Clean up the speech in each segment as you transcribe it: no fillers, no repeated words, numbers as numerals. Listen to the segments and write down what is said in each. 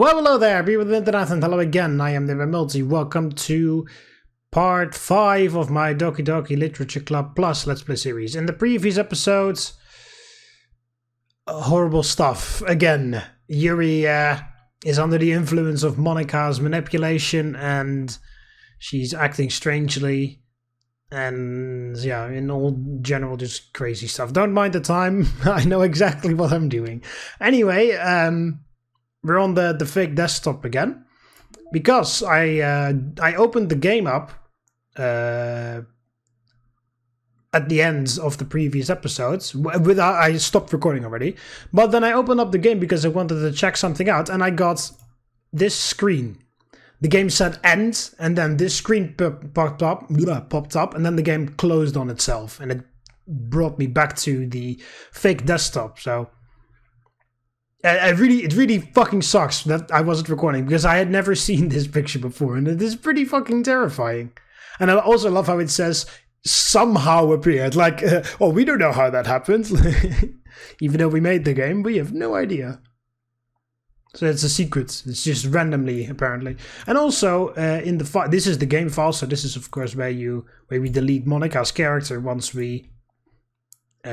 Well, hello there, people of the internet, and hello again. I am TheMBmulti. Welcome to part 5 of my Doki Doki Literature Club Plus Let's Play series. In the previous episodes, horrible stuff. Again, Yuri is under the influence of Monika's manipulation, and she's acting strangely. And yeah, in all general, just crazy stuff. Don't mind the time. I know exactly what I'm doing. Anyway, we're on the fake desktop again, because I opened the game up at the end of the previous episodes. I stopped recording already, but then I opened up the game because I wanted to check something out, and I got this screen. The game said end, and then this screen popped up, and then the game closed on itself, and it brought me back to the fake desktop. So it really fucking sucks that I wasn't recording, because I had never seen this picture before, and it is pretty fucking terrifying. And I also love how it says somehow appeared, like, oh, we don't know how that happened. Even though we made the game, we have no idea. So it's a secret. It's just randomly, apparently. And also, in the file, this is the game file. So this is, of course, where we delete Monika's character once we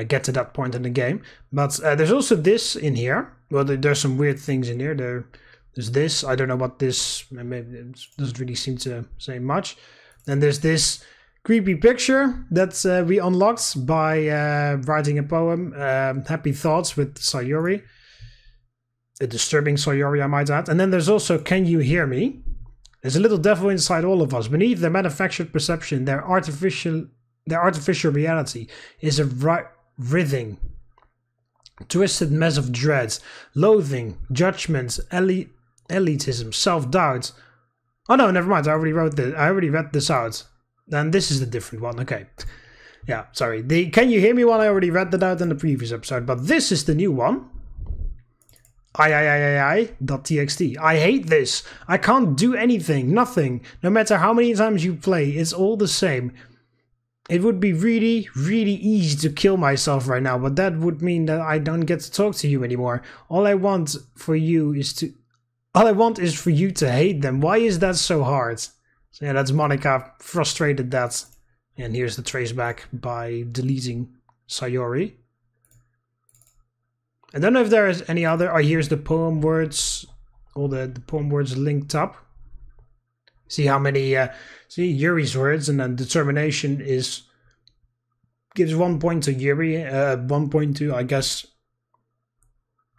get to that point in the game. But there's also this in here. Well, there's some weird things in here. There's this. I don't know what this. Maybe it doesn't really seem to say much. Then there's this creepy picture that we unlocked by writing a poem, Happy Thoughts with Sayori. A disturbing Sayori, I might add. And then there's also Can You Hear Me? There's a little devil inside all of us. Beneath their manufactured perception, their artificial reality is a writhing, twisted mess of dread, loathing, judgment, elitism, self-doubt. Oh no, never mind. I already wrote this. I already read this out. Then this is the different one. Okay. Yeah, sorry. The Can You Hear Me one, I already read that out in the previous episode. But this is the new one. .txt. I hate this. I can't do anything, nothing. No matter how many times you play, it's all the same. It would be really, really easy to kill myself right now, but that would mean that I don't get to talk to you anymore. All I want is for you to hate them. Why is that so hard? So yeah, that's Monika frustrated that. And here's the traceback by deleting Sayori. I don't know if there is any other. Oh, here's the poem words. All the poem words linked up. See how many. See Yuri's words, and then determination gives 1 point to Yuri. 1 point to, I guess.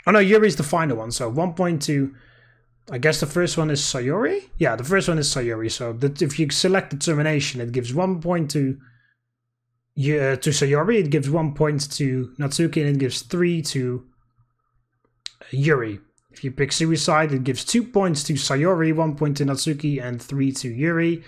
Oh no, Yuri's the final one. So 1 point to. I guess the first one is Sayori. Yeah, the first one is Sayori. So if you select determination, it gives 1 point to Sayori. It gives 1 point to Natsuki, and it gives 3 to Yuri. If you pick suicide, it gives 2 points to Sayori, 1 point to Natsuki, and 3 to Yuri.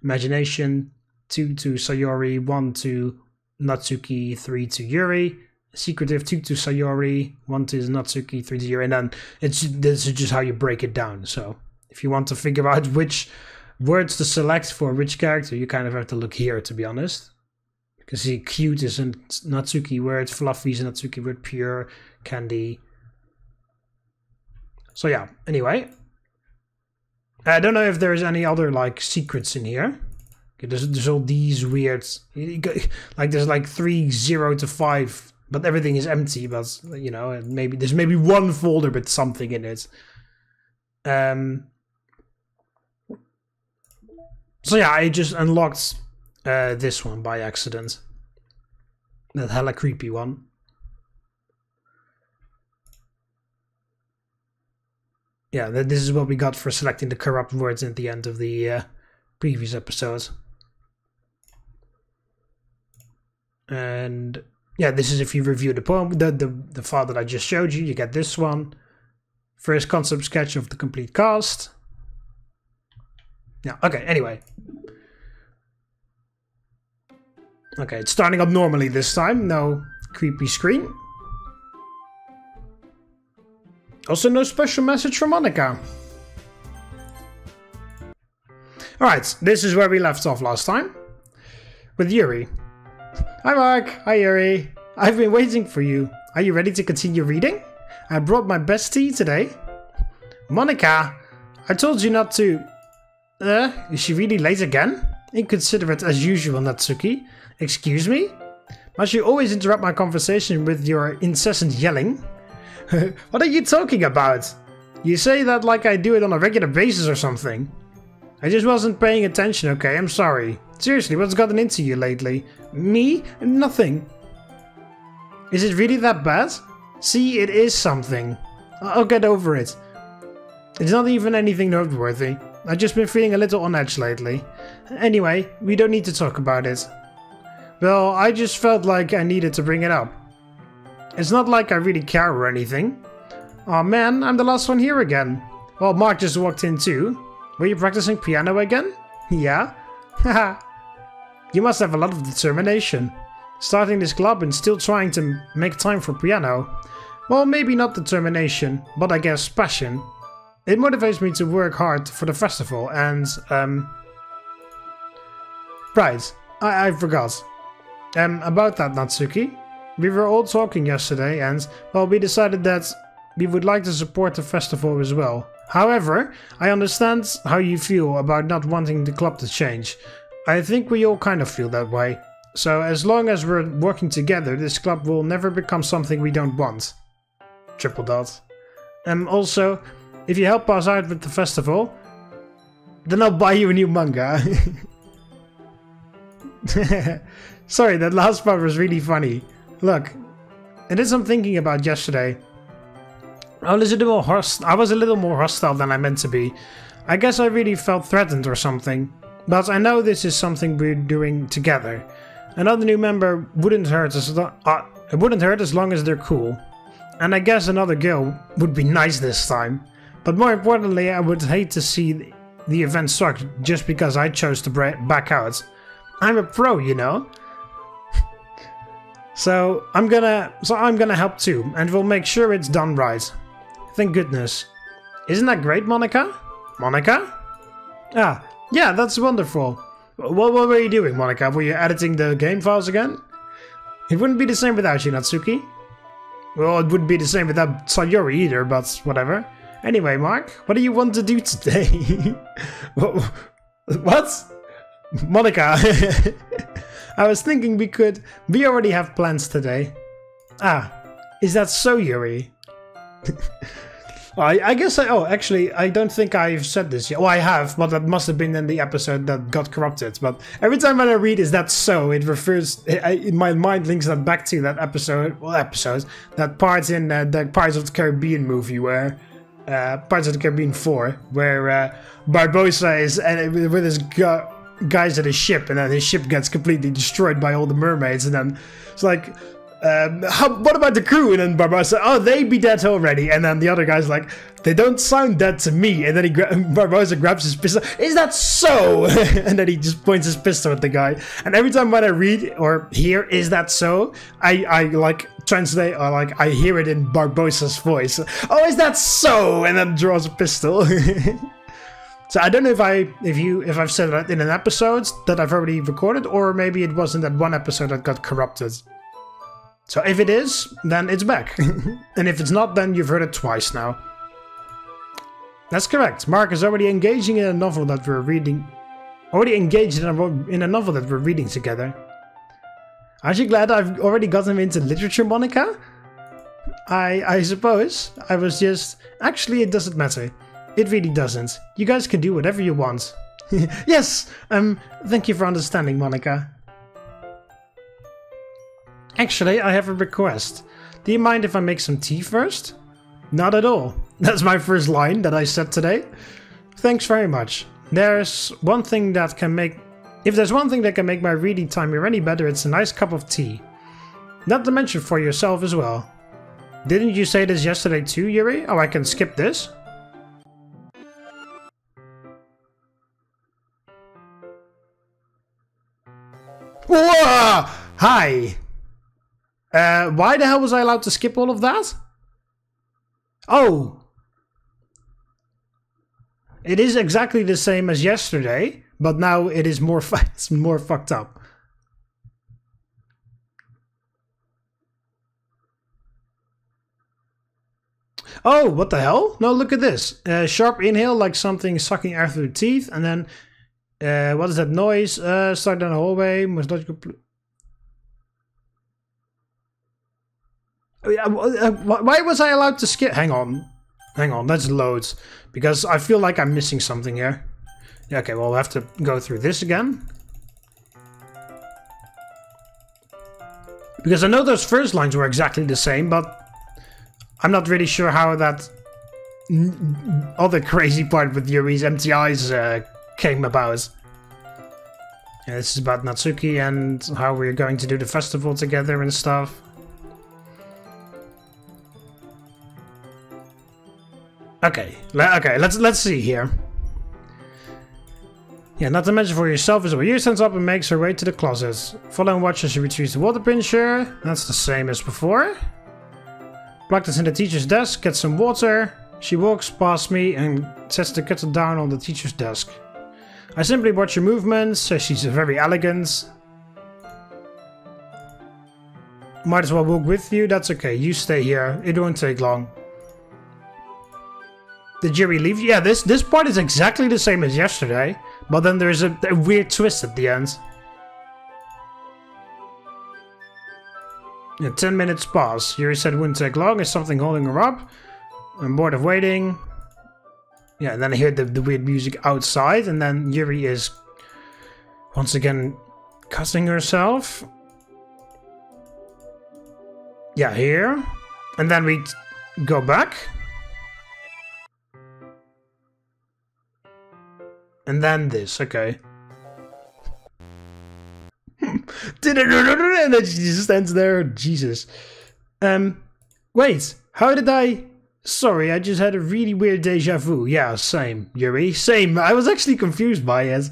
Imagination, 2 to Sayori, 1 to Natsuki, 3 to Yuri. Secretive, 2 to Sayori, 1 to Natsuki, 3 to Yuri. And then this is just how you break it down. So if you want to figure out which words to select for which character, you kind of have to look here, to be honest. Because see, cute is a Natsuki word, fluffy is a Natsuki word, pure, candy. So yeah, anyway. I don't know if there's any other, like, secrets in here. Okay, there's all these weird... Like, there's like 3, 0 to 5, but everything is empty, but, you know, there's maybe one folder with something in it. So yeah, I just unlocked this one by accident. That hella creepy one. Yeah, this is what we got for selecting the corrupt words at the end of the previous episode. And yeah, this is if you review the poem, the file that I just showed you, you get this one. First concept sketch of the complete cast. Yeah, okay, anyway. Okay, it's starting up normally this time, no creepy screen. Also, no special message from Monika. Alright, this is where we left off last time. With Yuri. Hi Mark, hi Yuri. I've been waiting for you. Are you ready to continue reading? I brought my best tea today. Monika, I told you not to... is she really late again? Inconsiderate as usual, Natsuki. Excuse me? Must you always interrupt my conversation with your incessant yelling? What are you talking about? You say that like I do it on a regular basis or something. I just wasn't paying attention, okay? I'm sorry. Seriously, what's gotten into you lately? Me? Nothing. Is it really that bad? See, it is something. I'll get over it. It's not even anything noteworthy. I've just been feeling a little on edge lately. Anyway, we don't need to talk about it. Well, I just felt like I needed to bring it up. It's not like I really care or anything. Aw man, I'm the last one here again. Well, Mark just walked in too. Were you practicing piano again? Yeah? Haha. You must have a lot of determination. Starting this club and still trying to make time for piano. Well, maybe not determination, but I guess passion. It motivates me to work hard for the festival and, Right, I forgot. About that, Natsuki. We were all talking yesterday and, well, we decided that we would like to support the festival as well. However, I understand how you feel about not wanting the club to change. I think we all kind of feel that way. So as long as we're working together, this club will never become something we don't want. Triple dot. Also, if you help us out with the festival, then I'll buy you a new manga. Sorry, that last part was really funny. Look, it is something I'm thinking about yesterday. I was a little more hostile than I meant to be. I guess I really felt threatened or something. But I know this is something we're doing together. Another new member wouldn't hurt as long as they're cool. And I guess another girl would be nice this time. But more importantly, I would hate to see the event suck just because I chose to back out. I'm a pro, you know. So I'm gonna help too, and we'll make sure it's done right. Thank goodness. Isn't that great, Monika? Monika? Ah, yeah, that's wonderful. What were you doing, Monika? Were you editing the game files again? It wouldn't be the same without you, Natsuki. Well, it wouldn't be the same without Sayori either, but whatever. Anyway, Mark, what do you want to do today? What? Monika. I was thinking we already have plans today. Ah, is that so, Yuri? I guess actually, I don't think I've said this yet. Well, I have, but that must have been in the episode that got corrupted. But every time when I read "is that so," it refers. My mind links that back to that episode. Well, that part in the Pirates of the Caribbean movie where Pirates of the Caribbean 4, where Barbossa is with his guys at his ship, and then his ship gets completely destroyed by all the mermaids, and then it's like. What about the crew? And then Barbossa, oh, they be dead already. And then the other guy's like, they don't sound dead to me. And then Barbossa grabs his pistol. Is that so? And then he just points his pistol at the guy. And every time when I read or hear, is that so? I like translate or like I hear it in Barbossa's voice. Oh, is that so? And then draws a pistol. So I don't know if I've said that in an episode that I've already recorded, or maybe it was in that one episode that got corrupted. So if it is, then it's back. And if it's not, then you've heard it twice now. That's correct. Mark is already engaging in a novel that we're reading. Already engaged in a novel that we're reading together. Aren't you glad I've already got him into literature, Monika? I suppose. I was just... Actually, it doesn't matter. It really doesn't. You guys can do whatever you want. Yes! Thank you for understanding, Monika. Actually, I have a request. Do you mind if I make some tea first? Not at all. That's my first line that I said today. Thanks very much. There's one thing that can make... If there's one thing that can make my reading time here any better, it's a nice cup of tea. Not to mention for yourself as well. Didn't you say this yesterday too, Yuri? Oh, I can skip this? Whoa! Hi! Why the hell was I allowed to skip all of that? Oh! It is exactly the same as yesterday, but now it is more it's more fucked up. Oh, what the hell? No, look at this. Sharp inhale, like something sucking air through the teeth. And then, what is that noise? Start down the hallway. Must not go... Why was I allowed to skip? Hang on, that's loads. Because I feel like I'm missing something here. Yeah, okay, well, we'll have to go through this again. Because I know those first lines were exactly the same, but I'm not really sure how that other crazy part with Yuri's empty eyes came about. Yeah, this is about Natsuki and how we're going to do the festival together and stuff. Okay, let's see here. Yeah, not to mention for yourself as well. Yuri stands up and makes her way to the closet. Following watch as she retrieves the water pincher. That's the same as before. Plugged is in the teacher's desk, gets some water. She walks past me and sets the kettle down on the teacher's desk. I simply watch her movements, says she's very elegant. Might as well walk with you, that's okay, you stay here, it won't take long. Did Yuri leave? Yeah, this part is exactly the same as yesterday, but then there's a weird twist at the end. Yeah, 10 minutes pass. Yuri said it wouldn't take long. Is something holding her up? I'm bored of waiting. Yeah, and then I hear the weird music outside, and then Yuri is once again cussing herself. Yeah, here. And then we go back. And then this, okay. And then she just stands there, Jesus. Wait, how did I... Sorry, I just had a really weird deja vu. Yeah, same, Yuri, same. I was actually confused by it.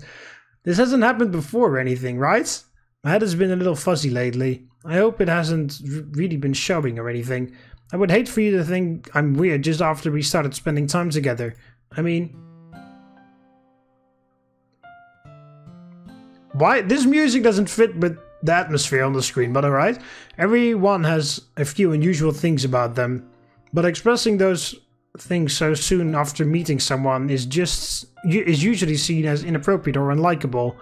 This hasn't happened before or anything, right? My head has been a little fuzzy lately. I hope it hasn't really been showing or anything. I would hate for you to think I'm weird just after we started spending time together. I mean... Why? This music doesn't fit with the atmosphere on the screen, but alright. Everyone has a few unusual things about them. But expressing those things so soon after meeting someone is usually seen as inappropriate or unlikable.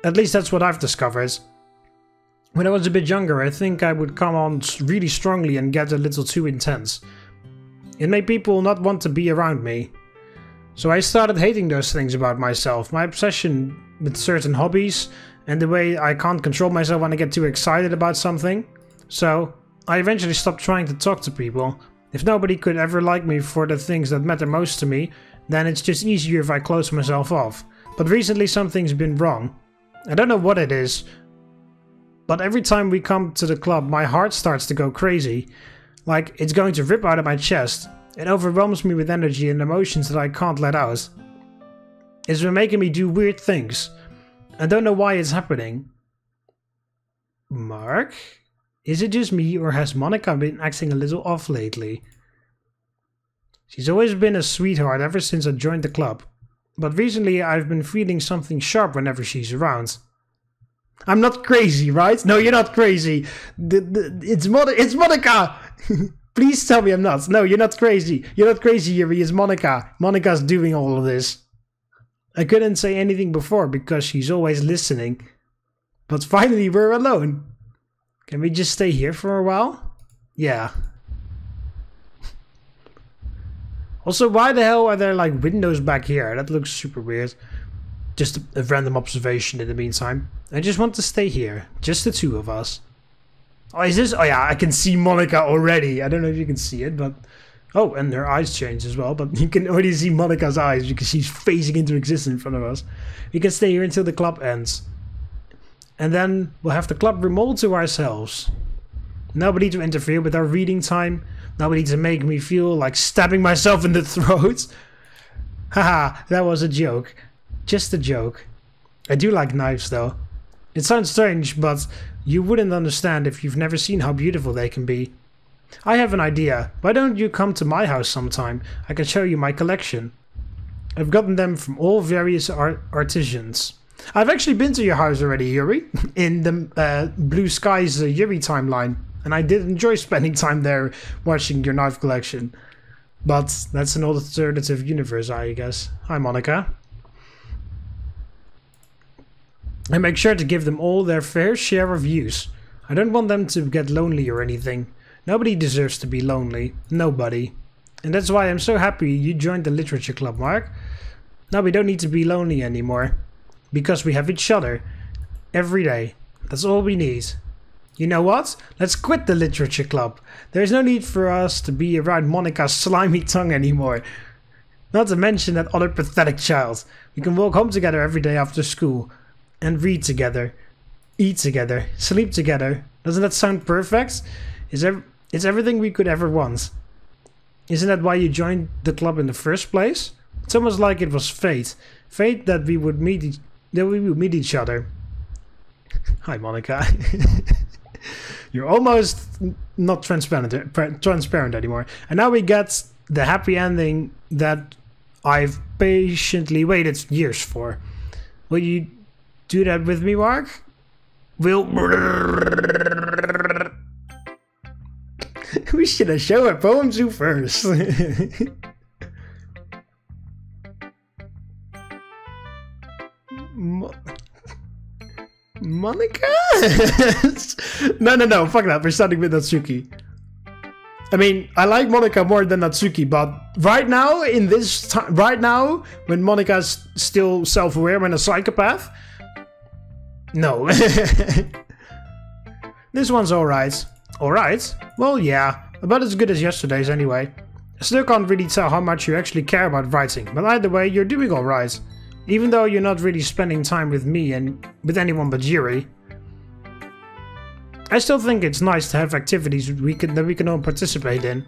At least that's what I've discovered. When I was a bit younger, I think I would come on really strongly and get a little too intense. It made people not want to be around me. So I started hating those things about myself. My obsession with certain hobbies and the way I can't control myself when I get too excited about something. So I eventually stopped trying to talk to people. If nobody could ever like me for the things that matter most to me, then it's just easier if I close myself off. But recently something's been wrong. I don't know what it is, but every time we come to the club my heart starts to go crazy. Like it's going to rip out of my chest. It overwhelms me with energy and emotions that I can't let out. It's been making me do weird things. I don't know why it's happening. Mark? Is it just me or has Monika been acting a little off lately? She's always been a sweetheart ever since I joined the club. But recently I've been feeling something sharp whenever she's around. I'm not crazy, right? No, you're not crazy. It's Monika! Please tell me I'm not. No, you're not crazy. You're not crazy, Yuri. It's Monika. Monika's doing all of this. I couldn't say anything before because she's always listening. But finally we're alone. Can we just stay here for a while? Yeah. Also, why the hell are there like windows back here? That looks super weird. Just a random observation in the meantime. I just want to stay here. Just the two of us. Oh, is this? Oh yeah, I can see Monika already. I don't know if you can see it, but... Oh, and her eyes change as well, but you can already see Monika's eyes because she's phasing into existence in front of us. We can stay here until the club ends. And then we'll have the club room all to ourselves. Nobody to interfere with our reading time. Nobody to make me feel like stabbing myself in the throat. Haha, that was a joke. Just a joke. I do like knives though. It sounds strange, but you wouldn't understand if you've never seen how beautiful they can be. I have an idea. Why don't you come to my house sometime? I can show you my collection. I've gotten them from all various artisans. I've actually been to your house already, Yuri, in the Blue Skies Yuri timeline, and I did enjoy spending time there watching your knife collection. But that's an alternative universe, I guess. Hi, Monika. And make sure to give them all their fair share of use. I don't want them to get lonely or anything. Nobody deserves to be lonely. Nobody. And that's why I'm so happy you joined the literature club, Mark. Now we don't need to be lonely anymore. Because we have each other. Every day. That's all we need. You know what? Let's quit the literature club. There's no need for us to be around Monika's slimy tongue anymore. Not to mention that other pathetic child. We can walk home together every day after school. And read together. Eat together. Sleep together. Doesn't that sound perfect? It's everything we could ever want. Isn't that why you joined the club in the first place? It's almost like it was fate. Fate that we would meet each other. Hi, Monika. You're almost not transparent anymore. And now we get the happy ending that I've patiently waited years for. Will you do that with me, Mark? We should have shown our poem to first. Monika? No, fuck that. We're starting with Natsuki. I mean, I like Monika more than Natsuki, but right now, in this time, right now, when Monika's still self-aware and a psychopath, no. This one's alright. Alright? Well, yeah. About as good as yesterday's anyway. I still can't really tell how much you actually care about writing, but either way, you're doing alright. Even though you're not really spending time with me and with anyone but Yuri. I still think it's nice to have activities that we can all participate in.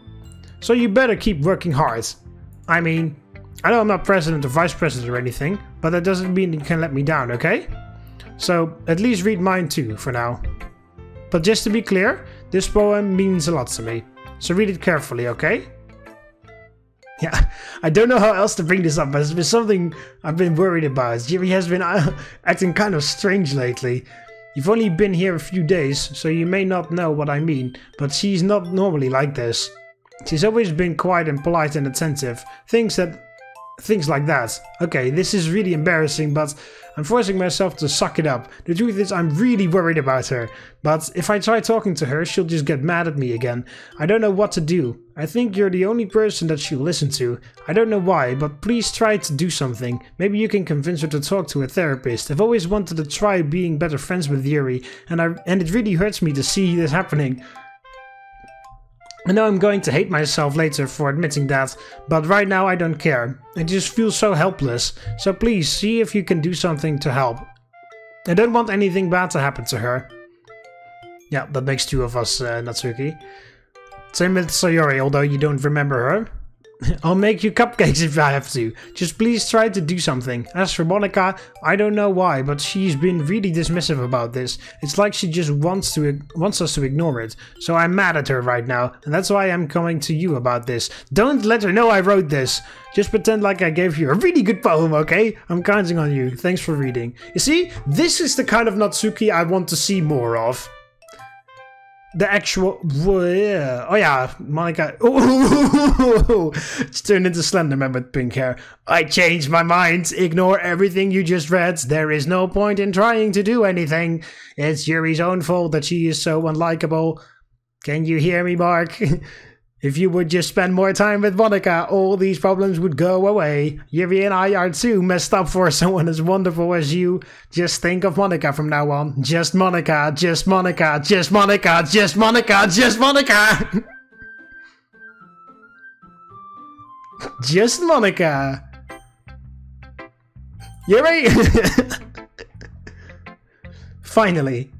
So you better keep working hard. I mean, I know I'm not president or vice president or anything, but that doesn't mean you can let me down, okay? So at least read mine too, for now. But just to be clear, this poem means a lot to me. So read it carefully, okay? Yeah, I don't know how else to bring this up, but it's been something I've been worried about. Yuri has been acting kind of strange lately. You've only been here a few days, so you may not know what I mean, but she's not normally like this. She's always been quiet and polite and attentive. Things like that. Okay, this is really embarrassing, but I'm forcing myself to suck it up. The truth is, I'm really worried about her. But if I try talking to her, she'll just get mad at me again. I don't know what to do. I think you're the only person that she'll listen to. I don't know why, but please try to do something. Maybe you can convince her to talk to a therapist. I've always wanted to try being better friends with Yuri, and it really hurts me to see this happening. I know I'm going to hate myself later for admitting that, but right now I don't care. I just feel so helpless, so please see if you can do something to help. I don't want anything bad to happen to her. Yeah, that makes two of us, Natsuki. Same with Sayori, although you don't remember her. I'll make you cupcakes if I have to. Just please try to do something. As for Monika, I don't know why, but she's been really dismissive about this. It's like she just wants us to ignore it. So I'm mad at her right now, and that's why I'm coming to you about this. Don't let her know I wrote this. Just pretend like I gave you a really good poem, okay? I'm counting on you. Thanks for reading. You see, this is the kind of Natsuki I want to see more of. The actual... Oh yeah, Monika... It's turned into Slenderman with pink hair. I changed my mind. Ignore everything you just read. There is no point in trying to do anything. It's Yuri's own fault that she is so unlikable. Can you hear me, Mark? If you would just spend more time with Monika, all these problems would go away. Yuri and I are too messed up for someone as wonderful as you. Just think of Monika from now on. Just Monika, just Monika, just Monika, just Monika, just Monika! Just Monika! Yuri! Finally.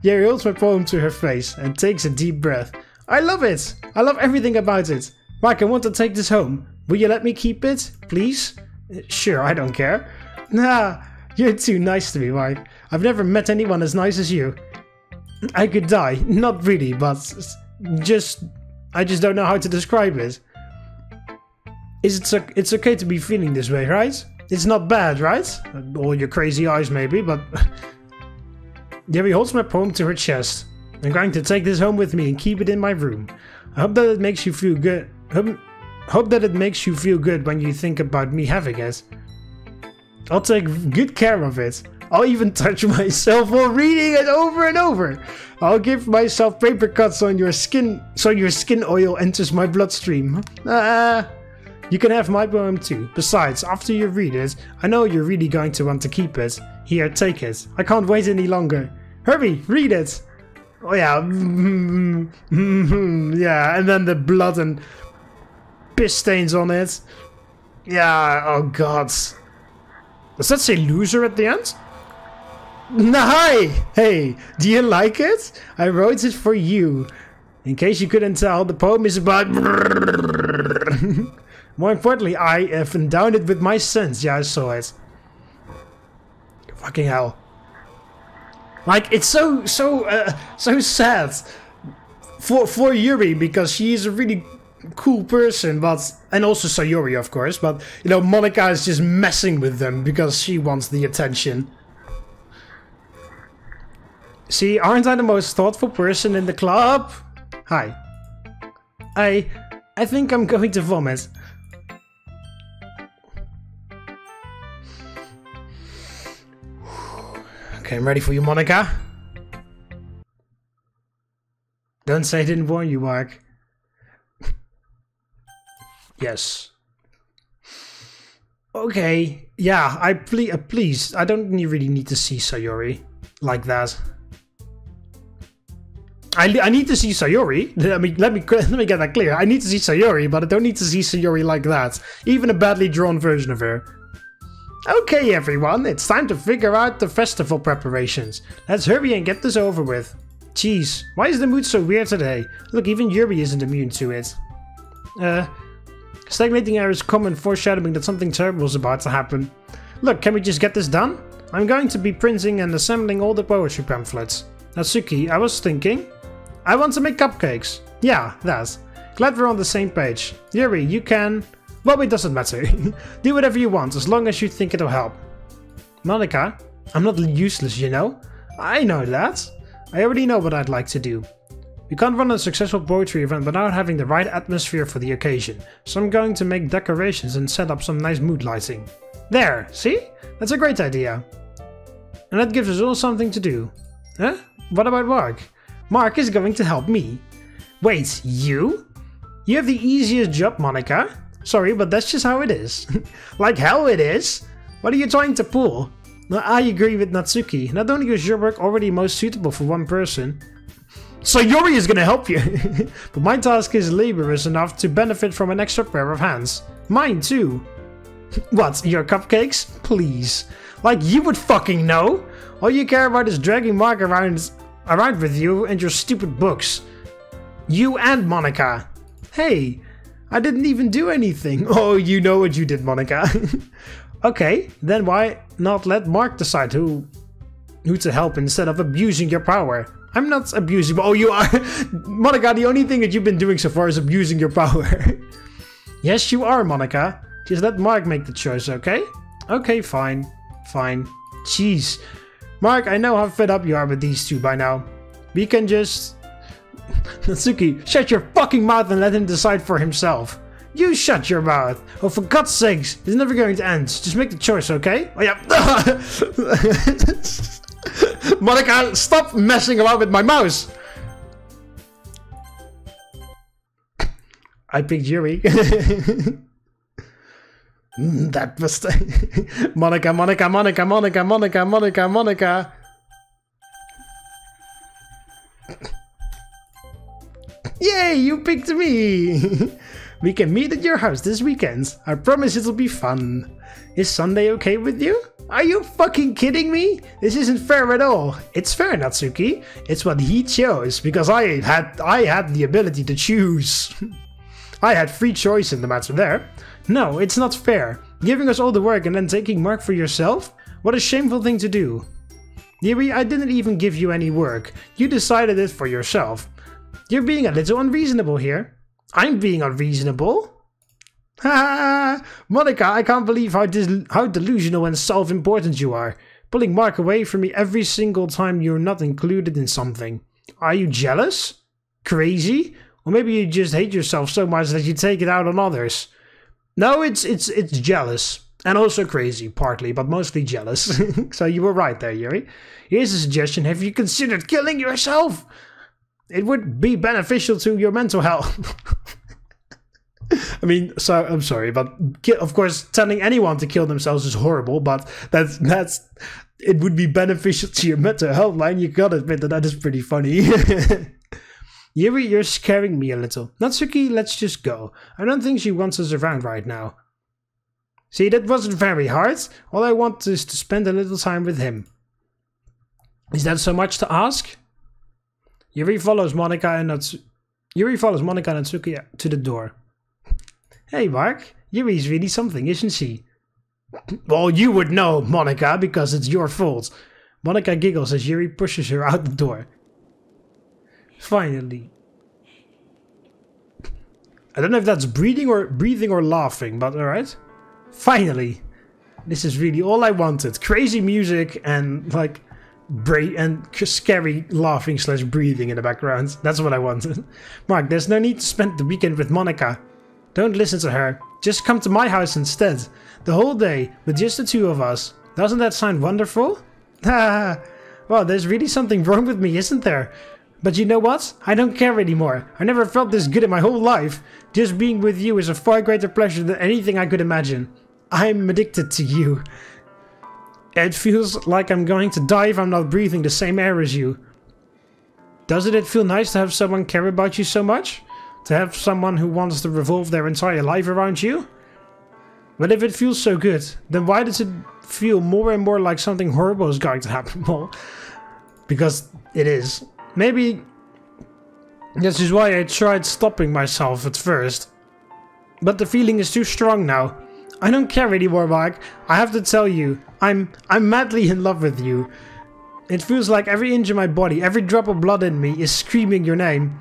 Yuri holds my poem to her face and takes a deep breath. I love it! I love everything about it! Mark, I want to take this home. Will you let me keep it? Please? Sure, I don't care. Nah, you're too nice to me, Mark. I've never met anyone as nice as you. I could die. Not really, but I just don't know how to describe it. It's okay to be feeling this way, right? It's not bad, right? All your crazy eyes maybe, but... Debbie holds my poem to her chest. I'm going to take this home with me and keep it in my room. I hope that it makes you feel good. Hope that it makes you feel good when you think about me having it. I'll take good care of it. I'll even touch myself while reading it over and over. I'll give myself paper cuts on your skin so your skin oil enters my bloodstream. You can have my poem too. Besides, after you read it, I know you're really going to want to keep it. Here, take it. I can't wait any longer. Hurry, read it. Oh yeah. Yeah, and then the blood and piss stains on it. Yeah, oh god. Does that say loser at the end? Hi! Hey, do you like it? I wrote it for you. In case you couldn't tell, the poem is about... More importantly, I have endowed it with my sense. Yeah, I saw it. Fucking hell. Like, it's so sad for Yuri, because she is a really cool person, but... And also Sayori, of course, but, you know, Monika is just messing with them because she wants the attention. See, aren't I the most thoughtful person in the club? Hi. I think I'm going to vomit. Okay, I'm ready for you, Monika. Don't say I didn't warn you, Mark. Yes. Okay. Yeah, please. I don't really need to see Sayori like that. I need to see Sayori. Let me get that clear. I need to see Sayori, but I don't need to see Sayori like that. Even a badly drawn version of her. Okay, everyone, it's time to figure out the festival preparations. Let's hurry and get this over with. Jeez, why is the mood so weird today? Look, even Yuri isn't immune to it. Stagnating air is common, foreshadowing that something terrible is about to happen. Look, can we just get this done? I'm going to be printing and assembling all the poetry pamphlets. Natsuki, I was thinking... I want to make cupcakes. Yeah, that. Glad we're on the same page. Yuri, you can... Well, it doesn't matter. Do whatever you want, as long as you think it'll help. Monika, I'm not useless, you know? I know that. I already know what I'd like to do. We can't run a successful poetry event without having the right atmosphere for the occasion, so I'm going to make decorations and set up some nice mood lighting. There, see? That's a great idea. And that gives us all something to do. Huh? What about Mark? Mark is going to help me. Wait, you? You have the easiest job, Monika. Sorry, but that's just how it is. Like hell it is? What are you trying to pull? No, I agree with Natsuki. Not only is your work already most suitable for one person, so Yuri is gonna help you. But my task is laborious enough to benefit from an extra pair of hands. Mine too. What, your cupcakes? Please. Like you would fucking know. All you care about is dragging Mark around with you and your stupid books. You and Monika. Hey, I didn't even do anything. Oh, you know what you did, Monika. Okay, then why not let Mark decide who to help instead of abusing your power? I'm not abusing... Oh, you are... Monika, the only thing that you've been doing so far is abusing your power. Yes, you are, Monika. Just let Mark make the choice, okay? Okay, fine. Fine. Jeez. Mark, I know how fed up you are with these two by now. We can just... Natsuki, shut your fucking mouth and let him decide for himself. You shut your mouth. Oh, for God's sakes, it's never going to end. Just make the choice, okay? Oh, yeah. Monika, stop messing around with my mouse. I picked Yuri. That was... Monika. Yay, you picked me! We can meet at your house this weekend. I promise it'll be fun. Is Sunday okay with you? Are you fucking kidding me? This isn't fair at all. It's fair, Natsuki. It's what he chose, because I had the ability to choose. I had free choice in the matter there. No, it's not fair. Giving us all the work and then taking Mark for yourself? What a shameful thing to do. Yuri, I didn't even give you any work. You decided it for yourself. You're being a little unreasonable here. I'm being unreasonable? Ha! Monika, I can't believe how delusional and self-important you are. Pulling Mark away from me every single time you're not included in something. Are you jealous? Crazy? Or maybe you just hate yourself so much that you take it out on others. No, it's jealous. And also crazy, partly, but mostly jealous. So you were right there, Yuri. Here's a suggestion. Have you considered killing yourself? It would be beneficial to your mental health. I mean, so I'm sorry, but of course, telling anyone to kill themselves is horrible. But that's it would be beneficial to your mental health, line. You gotta admit that is pretty funny. Yuri, you're scaring me a little. Natsuki, let's just go. I don't think she wants us around right now. See, that wasn't very hard. All I want is to spend a little time with him. Is that so much to ask? Yuri follows Monika and Natsuki to the door. Hey Mark, Yuri's really something, isn't she? Well, you would know, Monika, because it's your fault. Monika giggles as Yuri pushes her out the door. Finally. I don't know if that's breathing or laughing, but alright. Finally. This is really all I wanted. Crazy music and like scary laughing / breathing in the background. That's what I wanted. Mark, there's no need to spend the weekend with Monika. Don't listen to her. Just come to my house instead. The whole day, with just the two of us. Doesn't that sound wonderful? Well, there's really something wrong with me, isn't there? But you know what? I don't care anymore. I never felt this good in my whole life. Just being with you is a far greater pleasure than anything I could imagine. I'm addicted to you. It feels like I'm going to die if I'm not breathing the same air as you. Doesn't it feel nice to have someone care about you so much? To have someone who wants to revolve their entire life around you? But if it feels so good, then why does it feel more and more like something horrible is going to happen? Well, because it is. Maybe this is why I tried stopping myself at first. But the feeling is too strong now. I don't care anymore, Mark. I have to tell you, I'm madly in love with you. It feels like every inch of my body, every drop of blood in me is screaming your name.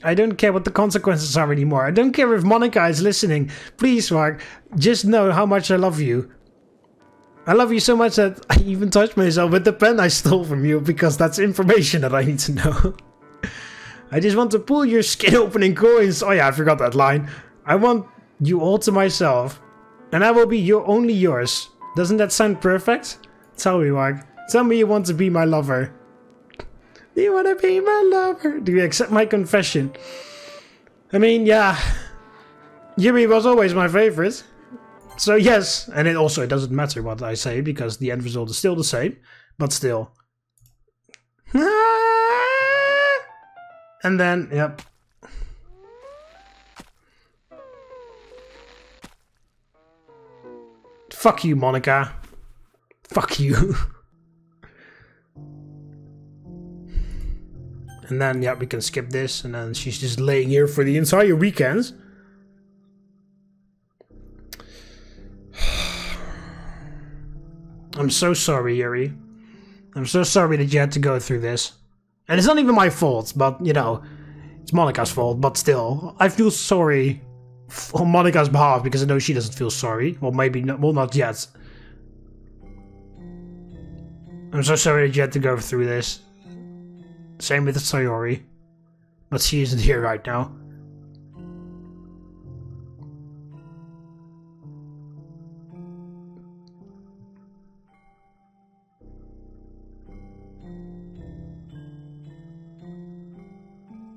I don't care what the consequences are anymore. I don't care if Monika is listening. Please, Mark, just know how much I love you. I love you so much that I even touched myself with the pen I stole from you because that's information that I need to know. I just want to pull your skin opening coins. Oh yeah, I forgot that line. I want you all to myself. And I will be only yours. Doesn't that sound perfect? Tell me, Mark. Tell me you want to be my lover. Do you want to be my lover? Do you accept my confession? I mean, yeah. Yuri was always my favorite. So yes, and it doesn't matter what I say because the end result is still the same. But still. And then, yep. Fuck you, Monika. Fuck you. And then, yeah, we can skip this. And then she's just laying here for the entire weekend. I'm so sorry, Yuri. I'm so sorry that you had to go through this. And it's not even my fault, but, you know, it's Monika's fault. But still, I feel sorry on Monika's behalf because I know she doesn't feel sorry. Well, maybe not, well, not yet. I'm so sorry that you had to go through this. Same with Sayori. But she isn't here right now.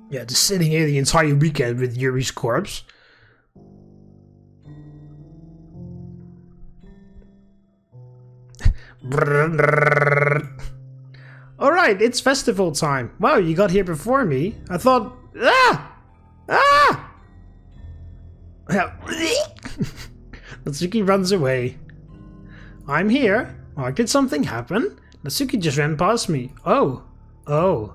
Yeah, just sitting here the entire weekend with Yuri's corpse. Alright, it's festival time. Wow, you got here before me. I thought... Ah! Ah! Natsuki runs away. I'm here. Oh, did something happen? Natsuki just ran past me. Oh. Oh.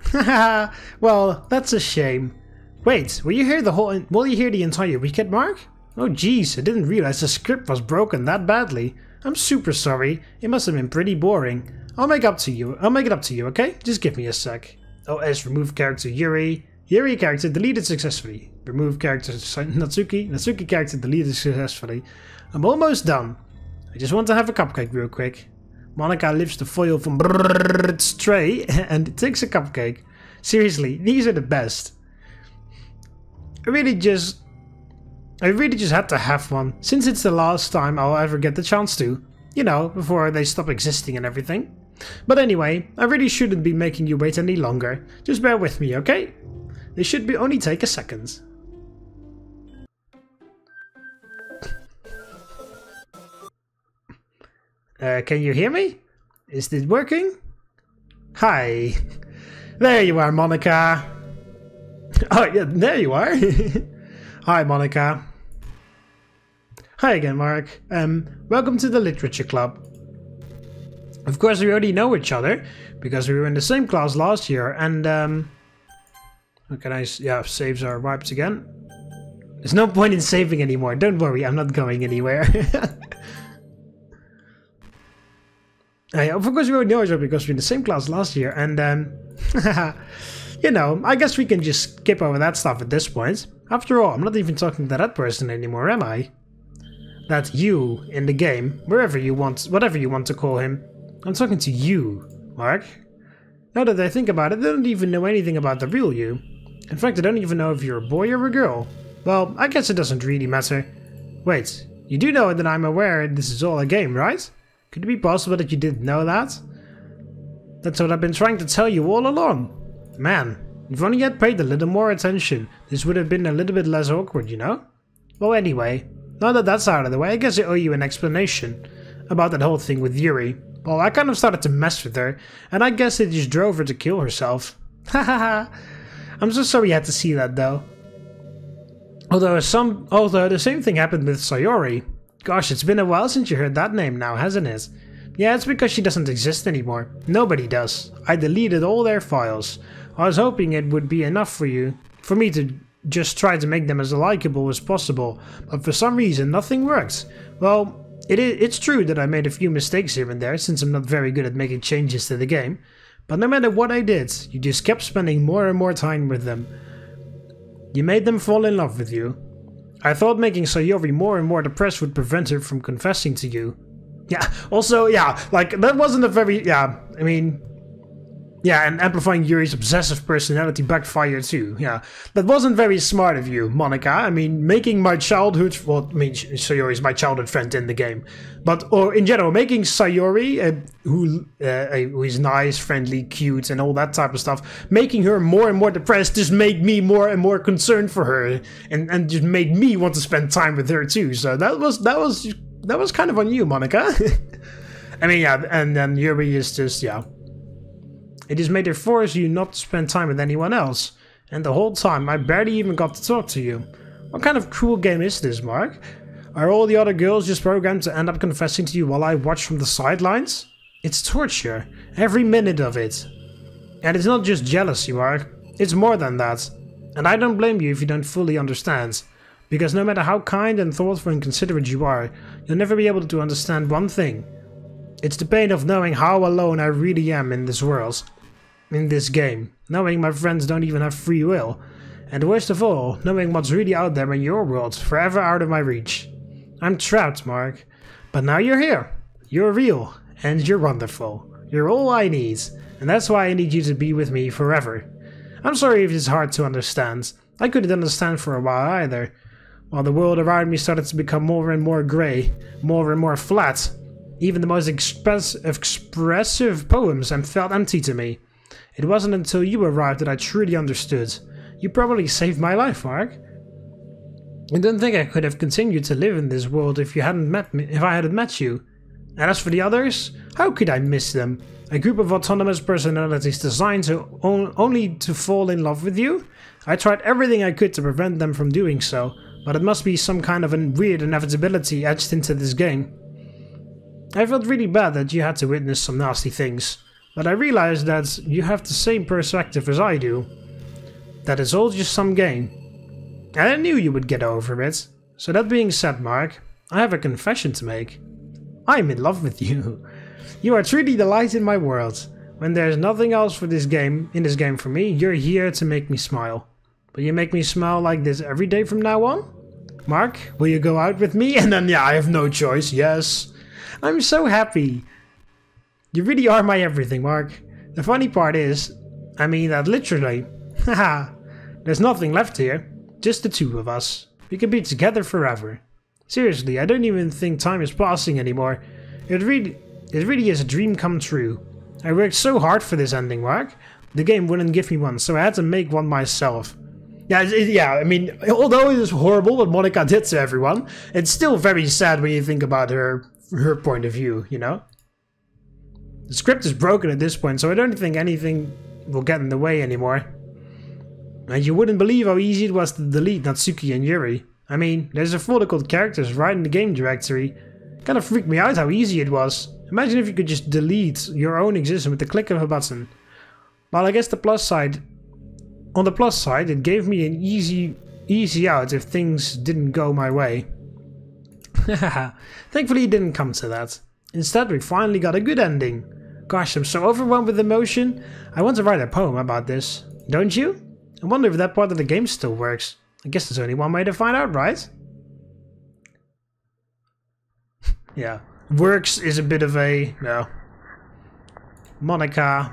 Haha. Well, that's a shame. Wait, will you hear the entire weekend, Mark? Oh jeez, I didn't realize the script was broken that badly. I'm super sorry. It must have been pretty boring. I'll make it up to you, okay? Just give me a sec. OS remove character Yuri. Yuri character deleted successfully. Remove character Natsuki. Natsuki character deleted successfully. I'm almost done. I just want to have a cupcake real quick. Monika lifts the foil from Brrr's tray and takes a cupcake. Seriously, these are the best. I really just had to have one, since it's the last time I'll ever get the chance to. You know, before they stop existing and everything. But anyway, I really shouldn't be making you wait any longer. Just bear with me, okay? This should be only take a second. Can you hear me? Is this working? Hi. There you are, Monika. Oh, yeah, there you are. Hi, Monika. Hi again, Mark. Welcome to the Literature Club. Of course, we already know each other, because we were in the same class last year, and, okay, yeah, saves our wipes again. There's no point in saving anymore, don't worry, I'm not going anywhere. Of course, we already know each other because we were in the same class last year, and, you know, I guess we can just skip over that stuff at this point. After all, I'm not even talking to that person anymore, am I? That you in the game, wherever you want, whatever you want to call him. I'm talking to you, Mark. Now that I think about it, I don't even know anything about the real you. In fact, I don't even know if you're a boy or a girl. Well, I guess it doesn't really matter. Wait, you do know that I'm aware this is all a game, right? Could it be possible that you didn't know that? That's what I've been trying to tell you all along. Man, if only you had paid a little more attention, this would have been a little bit less awkward, you know? Well, anyway, now that that's out of the way, I guess I owe you an explanation about that whole thing with Yuri. Well, I kind of started to mess with her, and I guess it just drove her to kill herself. Hahaha. I'm so sorry you had to see that, though. Although the same thing happened with Sayori. Gosh, it's been a while since you heard that name now, hasn't it? Yeah, it's because she doesn't exist anymore. Nobody does. I deleted all their files. I was hoping it would be enough for me to just try to make them as likable as possible, but for some reason nothing worked. Well, it's true that I made a few mistakes here and there, since I'm not very good at making changes to the game, but no matter what I did, you just kept spending more and more time with them. You made them fall in love with you. I thought making Sayori more and more depressed would prevent her from confessing to you. Yeah, also, yeah, like, that wasn't a very, yeah, I mean, yeah, and amplifying Yuri's obsessive personality backfired too, yeah. That wasn't very smart of you, Monika. I mean, making my childhood, well, I mean, Sayori's my childhood friend in the game. But, or in general, making Sayori, who is nice, friendly, cute, and all that type of stuff, making her more and more depressed just made me more and more concerned for her, and just made me want to spend time with her too, so that was kind of on you, Monika. I mean, yeah, and then Yuri is just, yeah. It just made her force you not to spend time with anyone else. And the whole time, I barely even got to talk to you. What kind of cruel game is this, Mark? Are all the other girls just programmed to end up confessing to you while I watch from the sidelines? It's torture. Every minute of it. And it's not just jealousy, Mark. It's more than that. And I don't blame you if you don't fully understand. Because no matter how kind and thoughtful and considerate you are, you'll never be able to understand one thing. It's the pain of knowing how alone I really am in this world. In this game. Knowing my friends don't even have free will. And worst of all, knowing what's really out there in your world, forever out of my reach. I'm trapped, Mark. But now you're here. You're real. And you're wonderful. You're all I need. And that's why I need you to be with me forever. I'm sorry if it's hard to understand. I couldn't understand for a while either. While the world around me started to become more and more grey. More and more flat. Even the most expressive poems felt empty to me. It wasn't until you arrived that I truly understood. You probably saved my life, Mark. I don't think I could have continued to live in this world if I hadn't met you. And as for the others, how could I miss them? A group of autonomous personalities designed only to fall in love with you? I tried everything I could to prevent them from doing so, but it must be some kind of a weird inevitability etched into this game. I felt really bad that you had to witness some nasty things, but I realized that you have the same perspective as I do. That it's all just some game. And I knew you would get over it. So that being said, Mark, I have a confession to make. I'm in love with you. You are truly the light in my world. When there's nothing else in this game for me, you're here to make me smile. Will you make me smile like this every day from now on? Mark, will you go out with me? And then, yeah, I have no choice, yes. I'm so happy. You really are my everything, Mark. The funny part is, I mean that literally. Haha, there's nothing left here. Just the two of us. We can be together forever. Seriously, I don't even think time is passing anymore. It really is a dream come true. I worked so hard for this ending, Mark. The game wouldn't give me one, so I had to make one myself. Yeah, I mean, although it is horrible what Monika did to everyone, it's still very sad when you think about her point of view, you know? The script is broken at this point, so I don't think anything will get in the way anymore. And you wouldn't believe how easy it was to delete Natsuki and Yuri. I mean, there's a folder called characters right in the game directory. Kind of freaked me out how easy it was. Imagine if you could just delete your own existence with the click of a button. Well, I guess on the plus side, it gave me an easy out if things didn't go my way. Thankfully it didn't come to that. Instead, we finally got a good ending. Gosh, I'm so overwhelmed with emotion. I want to write a poem about this. Don't you? I wonder if that part of the game still works. I guess there's only one way to find out, right? Yeah. Works is a bit of a... no. Monika.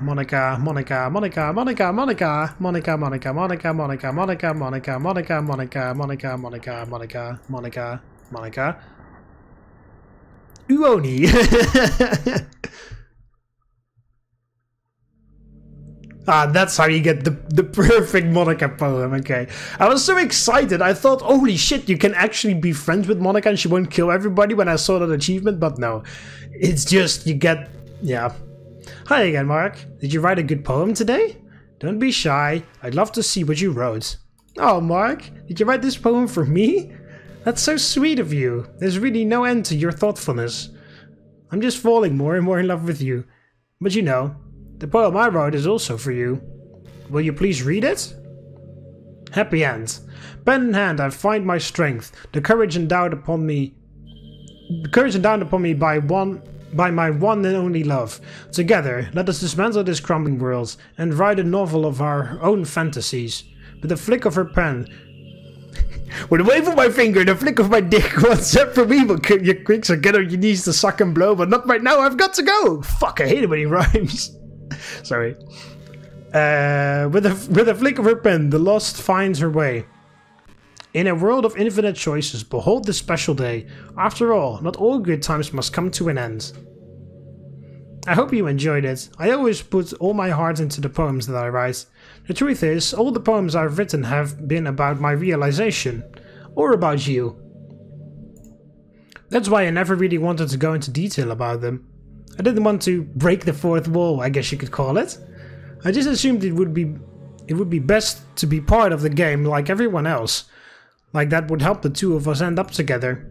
Uoni. Ah, that's how you get the perfect Monika poem, okay. I was so excited, I thought, holy shit, you can actually be friends with Monika and she won't kill everybody when I saw that achievement, but no. It's just, you get, yeah. Hi again, Mark. Did you write a good poem today? Don't be shy, I'd love to see what you wrote. Oh, Mark, did you write this poem for me? That's so sweet of you. There's really no end to your thoughtfulness. I'm just falling more and more in love with you. But you know, the poem I wrote is also for you. Will you please read it? Happy end. Pen in hand, I find my strength, the courage endowed upon me by my one and only love. Together, let us dismantle this crumbling world and write a novel of our own fantasies. With a flick of her pen, with a wave of my finger, the flick of my dick, what's up for me will kill your quick, so get on your knees to suck and blow, but not right now, I've got to go! Fuck, I hate it when he rhymes. Sorry. With a flick of her pen, the lost finds her way. In a world of infinite choices, behold this special day. After all, not all good times must come to an end. I hope you enjoyed it. I always put all my heart into the poems that I write. The truth is, all the poems I've written have been about my realization. Or about you. That's why I never really wanted to go into detail about them. I didn't want to break the fourth wall, I guess you could call it. I just assumed it would be best to be part of the game like everyone else. Like that would help the two of us end up together.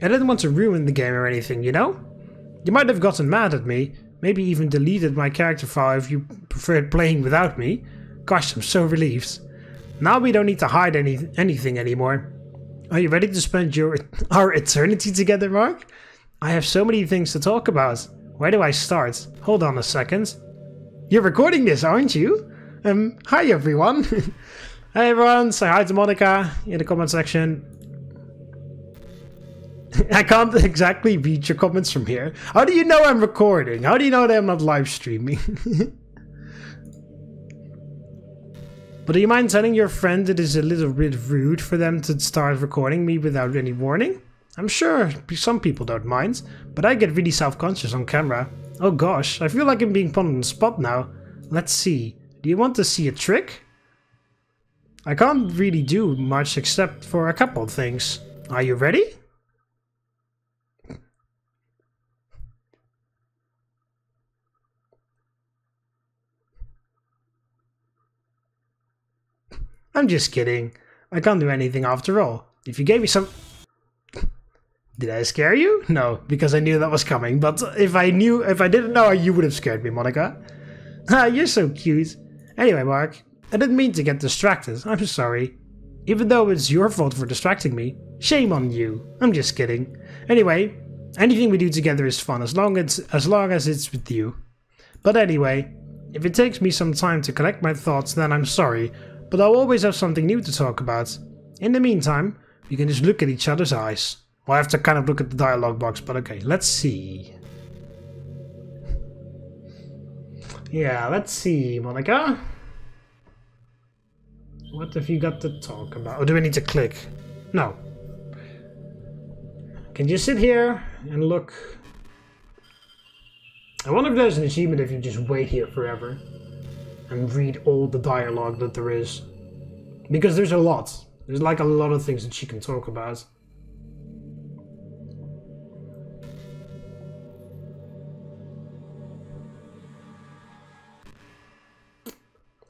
I didn't want to ruin the game or anything, you know? You might have gotten mad at me, maybe even deleted my character file if you preferred playing without me. Gosh, I'm so relieved. Now we don't need to hide anything anymore. Are you ready to spend our eternity together, Mark? I have so many things to talk about. Where do I start? Hold on a second. You're recording this, aren't you? Hi everyone. Hey everyone, say hi to Monika in the comment section. I can't exactly read your comments from here. How do you know I'm recording? How do you know that I'm not live streaming? But do you mind telling your friend it is a little bit rude for them to start recording me without any warning? I'm sure some people don't mind, but I get really self-conscious on camera. Oh gosh, I feel like I'm being put on the spot now. Let's see. Do you want to see a trick? I can't really do much except for a couple of things. Are you ready? I'm just kidding. I can't do anything after all. If you gave me some... Did I scare you? No, because I knew that was coming. But if I didn't know, you would have scared me, Monika. Ah, you're so cute. Anyway, Mark, I didn't mean to get distracted. I'm sorry. Even though it's your fault for distracting me. Shame on you. I'm just kidding. Anyway, anything we do together is fun as long as it's with you. But anyway, if it takes me some time to collect my thoughts, then I'm sorry. But I'll always have something new to talk about. In the meantime, you can just look at each other's eyes. Well, I have to kind of look at the dialogue box, but okay, let's see. Yeah, let's see, Monika. What have you got to talk about? Or do we need to click? No. Can you sit here and look? I wonder if there's an achievement if you just wait here forever and read all the dialogue that there is. Because there's a lot. There's like a lot of things that she can talk about.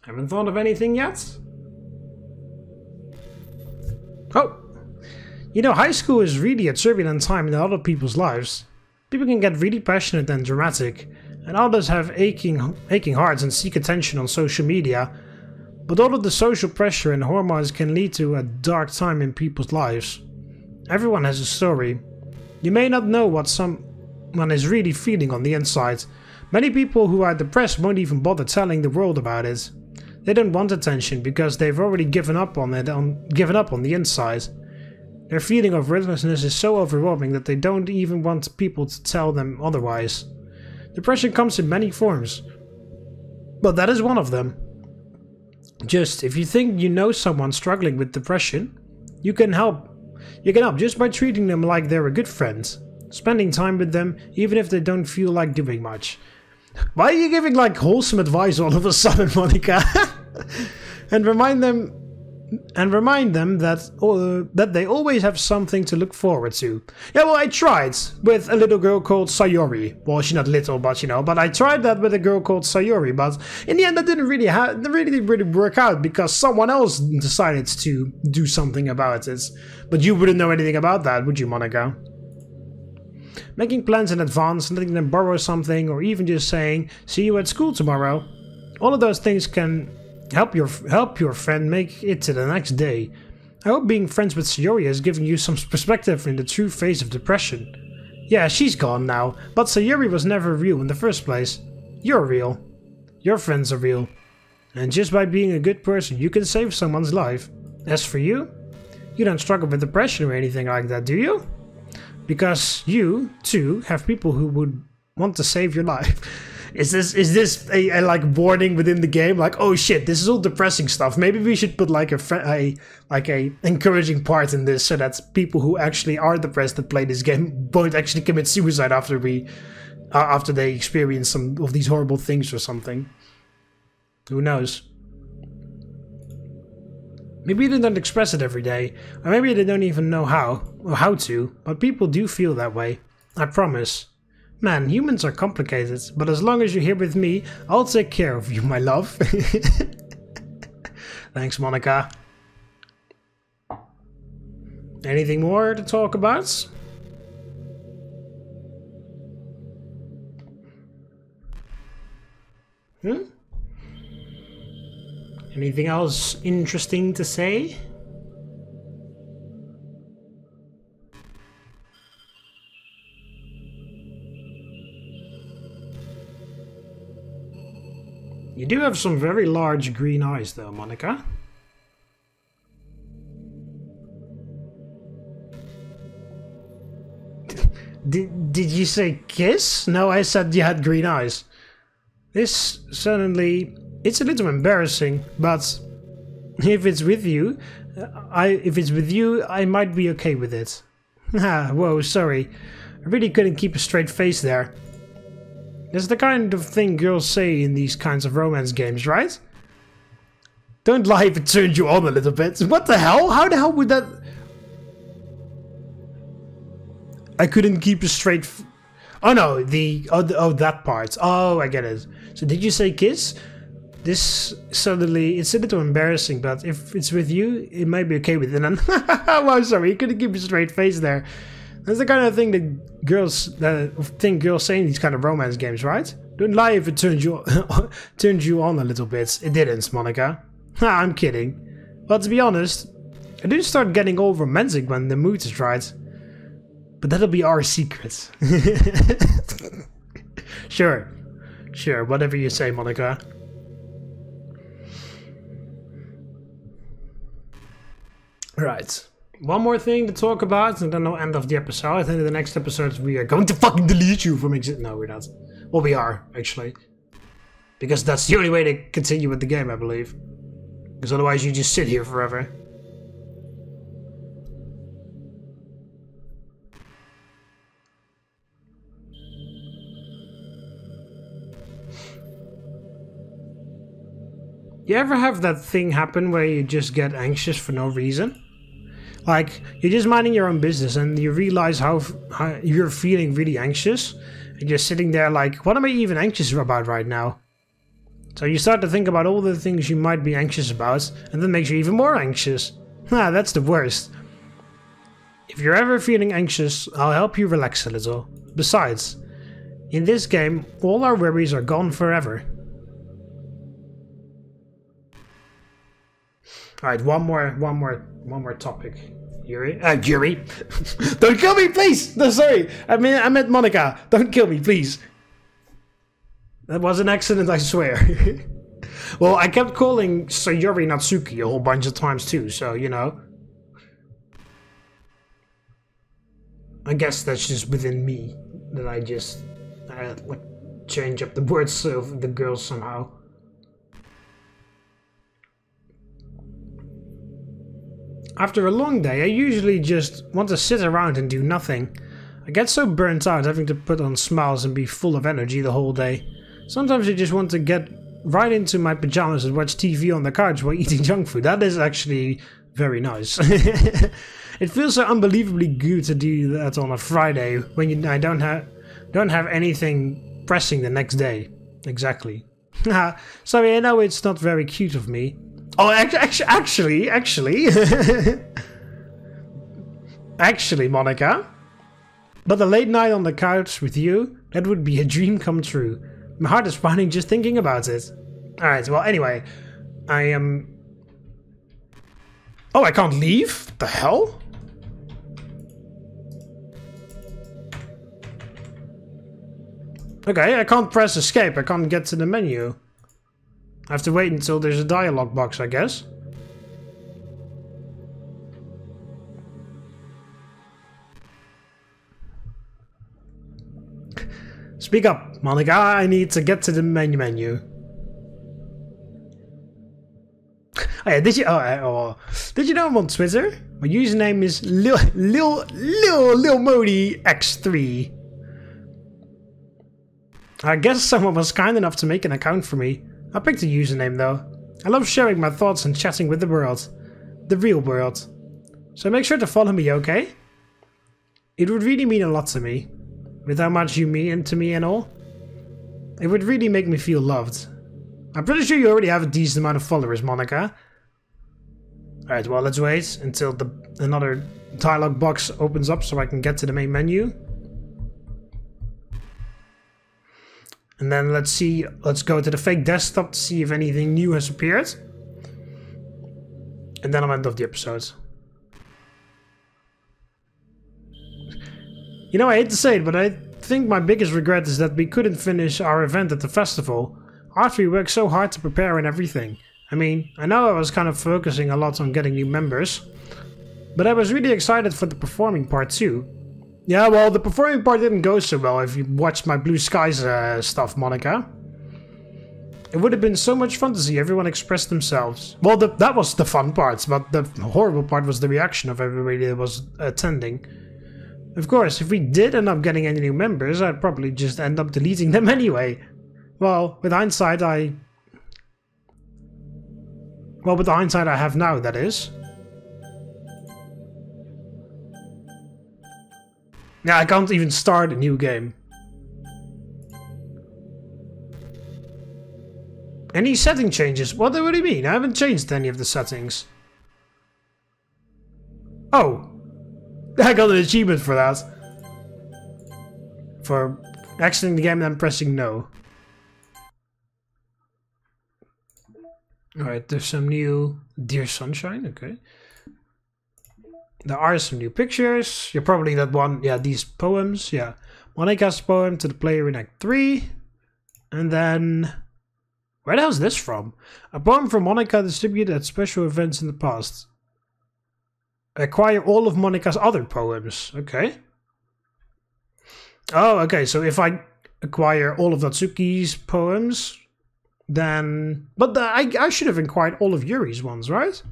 Haven't thought of anything yet? Oh! You know, high school is really a turbulent time in other people's lives. People can get really passionate and dramatic, and others have aching hearts and seek attention on social media. But all of the social pressure and hormones can lead to a dark time in people's lives. Everyone has a story. You may not know what someone is really feeling on the inside. Many people who are depressed won't even bother telling the world about it. They don't want attention because they've already given up on the inside. Their feeling of worthlessness is so overwhelming that they don't even want people to tell them otherwise. Depression comes in many forms, but that is one of them. Just, if you think you know someone struggling with depression, you can help. You can help just by treating them like they're a good friend. Spending time with them, even if they don't feel like doing much. Why are you giving like wholesome advice all of a sudden, Monika? And remind them that they always have something to look forward to. Yeah, well, I tried with a little girl called Sayori. Well, she's not little, but you know. But I tried that with a girl called Sayori. But in the end, that didn't really work out because someone else decided to do something about it. But you wouldn't know anything about that, would you, Monika? Making plans in advance, letting them borrow something, or even just saying, "See you at school tomorrow." All of those things can help your friend make it to the next day. I hope being friends with Sayori has given you some perspective in the true face of depression. Yeah, she's gone now, but Sayori was never real in the first place. You're real. Your friends are real. And just by being a good person, you can save someone's life. As for you, you don't struggle with depression or anything like that, do you? Because you, too, have people who would want to save your life. Is this a like warning within the game? Like, oh shit, this is all depressing stuff. Maybe we should put like a encouraging part in this so that people who actually are depressed that play this game won't actually commit suicide after they experience some of these horrible things or something. Who knows? Maybe they don't express it every day, or maybe they don't even know how to, but people do feel that way. I promise. Man, humans are complicated, but as long as you're here with me, I'll take care of you, my love. Thanks, Monika. Anything more to talk about? Anything else interesting to say? You do have some very large green eyes though, Monika. Did you say kiss? No, I said you had green eyes. This certainly... It's a little embarrassing, but if it's with you, I might be okay with it. Ah, whoa, sorry. I really couldn't keep a straight face there. That's the kind of thing girls say in these kinds of romance games, right? Don't lie if it turns you on a little bit. What the hell? How the hell would that... I couldn't keep a straight... Oh no, that part. Oh, I get it. So did you say kiss? This suddenly, it's a little embarrassing, but if it's with you, it might be okay with it. And well, sorry, you couldn't keep a straight face there. That's the kind of thing that girls say in these kind of romance games, right? Don't lie if it turns you on a little bit. It didn't, Monika. I'm kidding. But to be honest, I do start getting all romantic when the mood is right. But that'll be our secret. Sure, whatever you say, Monika. Right. One more thing to talk about, and then I'll end off the episode. I think in the next episode we are going to fucking delete you from exist. No, we're not. Well, we are, actually. Because that's the only way to continue with the game, I believe. Because otherwise you just sit here forever. You ever have that thing happen where you just get anxious for no reason? Like, you're just minding your own business and you realize how you're feeling really anxious. And you're sitting there like, what am I even anxious about right now? So you start to think about all the things you might be anxious about, and that makes you even more anxious. That's the worst. If you're ever feeling anxious, I'll help you relax a little. Besides, in this game, all our worries are gone forever. Alright, one more topic. Yuri? Yuri? Don't kill me, please! No, sorry! I meant Monika. Don't kill me, please. That was an accident, I swear. Well, I kept calling Sayori Natsuki a whole bunch of times too, so, you know. I guess that's just within me, that I just like, change up the words of the girls somehow. After a long day, I usually just want to sit around and do nothing. I get so burnt out having to put on smiles and be full of energy the whole day. Sometimes I just want to get right into my pajamas and watch TV on the couch while eating junk food. That is actually very nice. It feels so unbelievably good to do that on a Friday when I don't have anything pressing the next day. Exactly. Sorry, I know it's not very cute of me. Oh, actually, Monika. But the late night on the couch with you, that would be a dream come true. My heart is pounding just thinking about it. Alright, well, anyway. I am... Oh, I can't leave? What the hell? Okay, I can't press escape. I can't get to the menu. I have to wait until there's a dialogue box, I guess. Speak up, Monika. I need to get to the menu. Oh, yeah, did you know I'm on Twitter? My username is Lil X3. I guess someone was kind enough to make an account for me. I picked a username though. I love sharing my thoughts and chatting with the world. The real world. So make sure to follow me, okay? It would really mean a lot to me. With how much you mean to me and all. It would really make me feel loved. I'm pretty sure you already have a decent amount of followers, Monika. Alright, well, let's wait until another dialogue box opens up so I can get to the main menu. And then let's go to the fake desktop to see if anything new has appeared. And then I'll end off the episode. You know, I hate to say it, but I think my biggest regret is that we couldn't finish our event at the festival after we worked so hard to prepare and everything. I mean, I know I was kind of focusing a lot on getting new members, but I was really excited for the performing part too. Yeah, well, the performing part didn't go so well if you watched my Blue Skies stuff, Monika. It would have been so much fun to see everyone express themselves. Well, that was the fun part, but the horrible part was the reaction of everybody that was attending. Of course, if we did end up getting any new members, I'd probably just end up deleting them anyway. Well, with the hindsight I have now, that is. Yeah, I can't even start a new game. Any setting changes? What do you mean? I haven't changed any of the settings. Oh! I got an achievement for that. For exiting the game and then pressing no. Alright, there's some new Dear Sunshine, okay. There are some new pictures. You're probably that one, yeah, these poems, yeah. Monika's poem to the player in Act 3. And then... Where the hell is this from? A poem from Monika distributed at special events in the past. Acquire all of Monika's other poems. Okay. Oh, okay, so if I acquire all of Natsuki's poems, then... But I should have inquired all of Yuri's ones, right?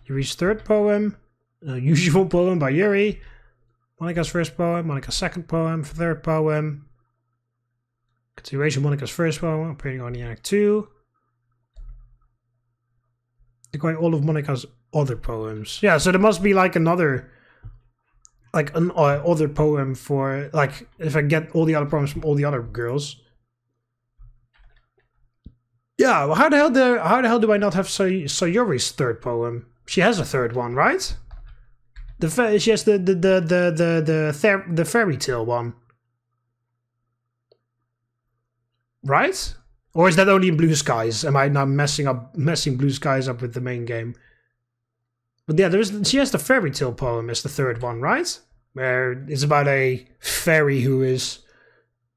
Yuri's third poem, usual poem by Yuri, Monika's first poem, Monika's second poem, third poem, continuation Monika's first poem, appearing on the Act 2. Inquire all of Monika's other poems. Yeah, so there must be like another... Like an other poem for... Like, if I get all the other poems from all the other girls... Yeah, well, how the hell do I not have Sayori's third poem? She has a third one, right? She has the fairy tale one, right? Or is that only in Blue Skies? Am I now messing Blue Skies up with the main game? But yeah, she has the fairy tale poem as the third one, right? Where it's about a fairy who is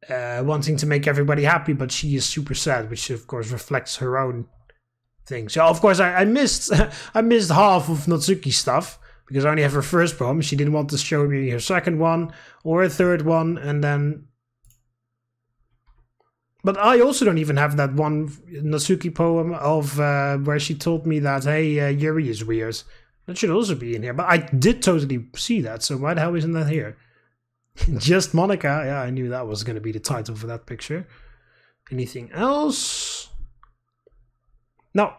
wanting to make everybody happy, but she is super sad, which of course reflects her own thing. So of course I missed I missed half of Natsuki's stuff because I only have her first poem. She didn't want to show me her second one or her third one, and then. But I also don't even have that one Natsuki poem of where she told me that hey Yuri is weird. That should also be in here, but I did totally see that. So why the hell isn't that here? Just Monika. Yeah, I knew that was going to be the title for that picture. Anything else? No.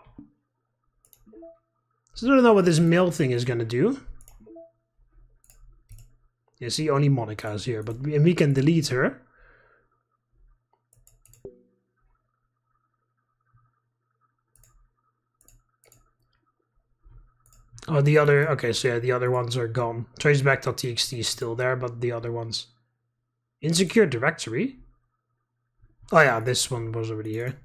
So I don't know what this mail thing is going to do. You see, only Monika is here, but we can delete her. Oh, the other... Okay, so yeah, the other ones are gone. Traceback.txt is still there, but the other ones... Insecure directory? Oh yeah, this one was already here.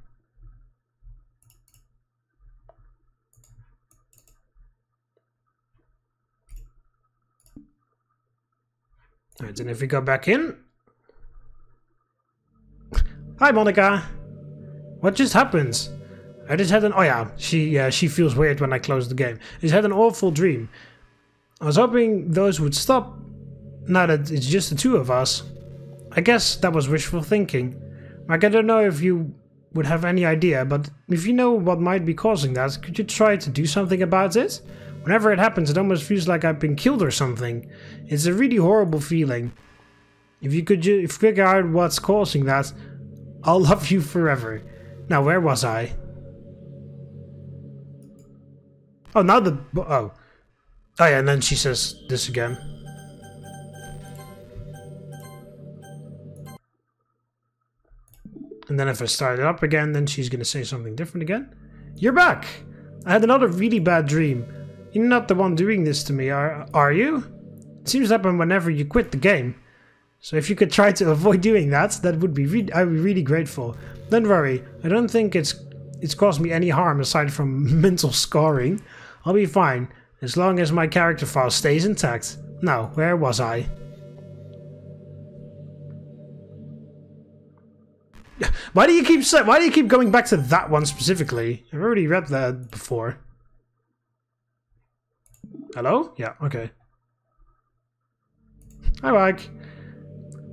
Alright, and if we go back in... Hi, Monika! What just happened? I just had an... Oh yeah, she feels weird when I close the game. I just had an awful dream. I was hoping those would stop now that it's just the two of us. I guess that was wishful thinking. Like, I don't know if you would have any idea, but if you know what might be causing that, could you try to do something about it? Whenever it happens, it almost feels like I've been killed or something. It's a really horrible feeling. If you could figure out what's causing that, I'll love you forever. Now, where was I? Oh, now the... Oh. Oh yeah, and then she says this again. And then if I start it up again, then she's gonna say something different again. You're back! I had another really bad dream. You're not the one doing this to me, are you? It seems to happen whenever you quit the game. So if you could try to avoid doing that, that would be I'd be really grateful. Don't worry, I don't think it's caused me any harm aside from mental scarring. I'll be fine, as long as my character file stays intact. Now, where was I? Why do you keep going back to that one specifically? I've already read that before. Hello? Yeah, okay. Hi, Mike.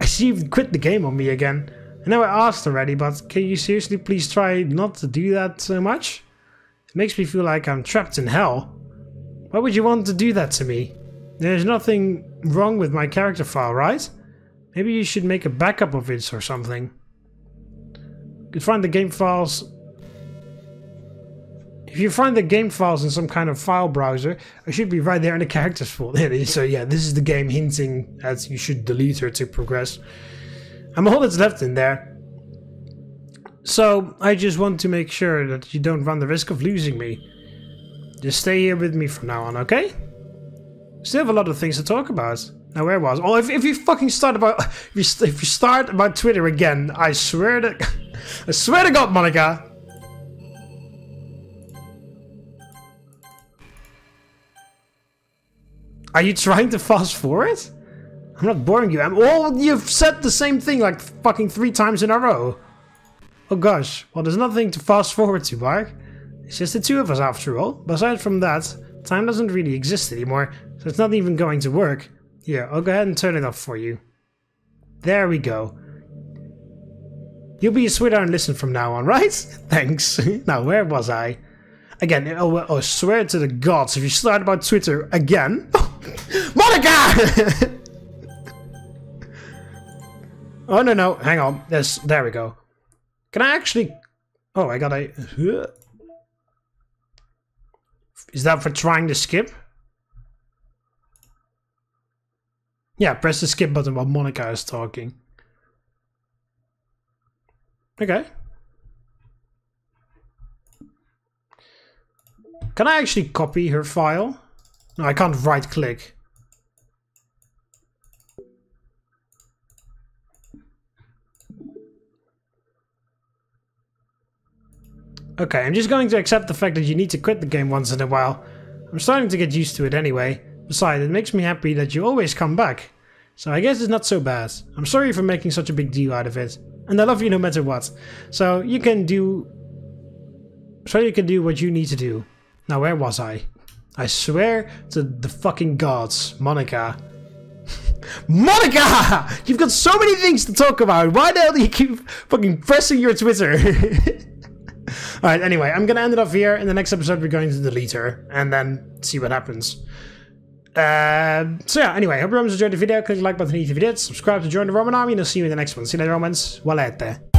I see you've quit the game on me again. I know I asked already, but can you seriously please try not to do that so much? It makes me feel like I'm trapped in hell. Why would you want to do that to me? There's nothing wrong with my character file, right? Maybe you should make a backup of it or something. You could find the game files... If you find the game files in some kind of file browser, it should be right there in the characters folder. So yeah, this is the game hinting that you should delete her to progress. I'm all that's left in there. So, I just want to make sure that you don't run the risk of losing me. Just stay here with me from now on, okay? Still have a lot of things to talk about. Now, where was? Oh, if you fucking start about if you start about Twitter again, I swear to I swear to God, Monika. Are you trying to fast forward? I'm not boring you. You've said the same thing like fucking 3 times in a row. Oh gosh, well there's nothing to fast forward to, Mark. It's just the two of us after all. But aside from that, time doesn't really exist anymore, so it's not even going to work. Here, I'll go ahead and turn it off for you. There we go. You'll be a sweetheart and listen from now on, right? Thanks. Now, where was I? Again, I swear to the gods, if you start about Twitter again... Monika! Oh, no, hang on. There we go. Can I actually... Oh, I got a... Is that for trying to skip? Yeah, press the skip button while Monika is talking. Okay. Can I actually copy her file? No, I can't right click. Okay, I'm just going to accept the fact that you need to quit the game once in a while. I'm starting to get used to it anyway. Besides, it makes me happy that you always come back. So I guess it's not so bad. I'm sorry for making such a big deal out of it. And I love you no matter what. So you can do what you need to do. Now, where was I? I swear to the fucking gods, Monika. Monika! You've got so many things to talk about. Why the hell do you keep fucking pressing your Twitter? Alright, anyway, I'm gonna end it off here. In the next episode, we're going to delete her and then see what happens. So yeah, anyway, hope you enjoyed the video. Click the like button if you did. Subscribe to join the Roman army, and I'll see you in the next one. See you later, Romans. Valete.